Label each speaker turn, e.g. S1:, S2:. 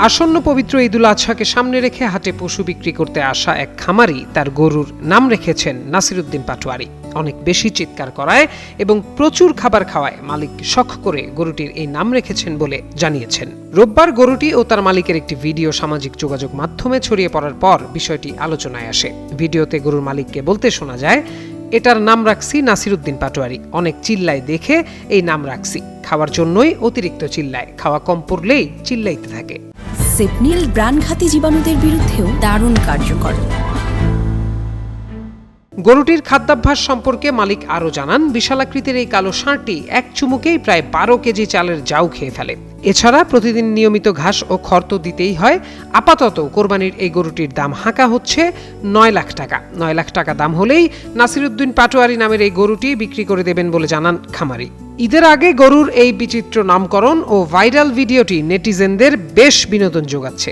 S1: আসন্ন পবিত্র ঈদুল আজহাকে সামনে রেখে হাটে পশু বিক্রি করতে আসা এক খামারি তার গরুর নাম রেখেছেন নাসিরউদ্দিন পাটোয়ারি। অনেক বেশি চিৎকার করায় এবং প্রচুর খাবার খাওয়ায় মালিক শখ করে গরুটির এই নাম রেখেছেন বলে জানিয়েছেন। রোববার গরুটি ও তার মালিকের একটি ভিডিও সামাজিক যোগাযোগ মাধ্যমে ছড়িয়ে পড়ার পর বিষয়টি আলোচনায় আসে। ভিডিওতে গরুর মালিককে বলতে শোনা যায়, এটার নাম রাখছি নাসিরউদ্দিন পাটোয়ারি, অনেক চিল্লায় দেখে এই নাম রাখছি, খাওয়ার জন্যই অতিরিক্ত চিল্লায়, খাওয়া কম পড়লেই চিল্লাইতে থাকে।
S2: সেপনিল প্রাণঘাতী জীবাণুদের বিরুদ্ধেও দারুণ কার্যকর।
S1: গরুটির খাদ্যাভ্যাস সম্পর্কে মালিক আরও জানান, বিশালাকৃতির এই কালো ষাঁড়টি এক চুমুকেই প্রায় 12 কেজি চালের জাউ খেয়ে ফেলে। এছাড়া প্রতিদিন নিয়মিত ঘাস ও খড় তো দিতেই হয়। আপাতত কোরবানির এই গরুটির দাম হাঁকা হচ্ছে 9 লাখ টাকা। 9 লাখ টাকা দাম হলেই নাসিরউদ্দিন পাটোয়ারি নামের এই গরুটি বিক্রি করে দেবেন বলে জানান খামারি। ঈদের আগে গরুর এই বিচিত্র নামকরণ ও ভাইরাল ভিডিওটি নেটিজেনদের বেশ বিনোদন যোগাচ্ছে।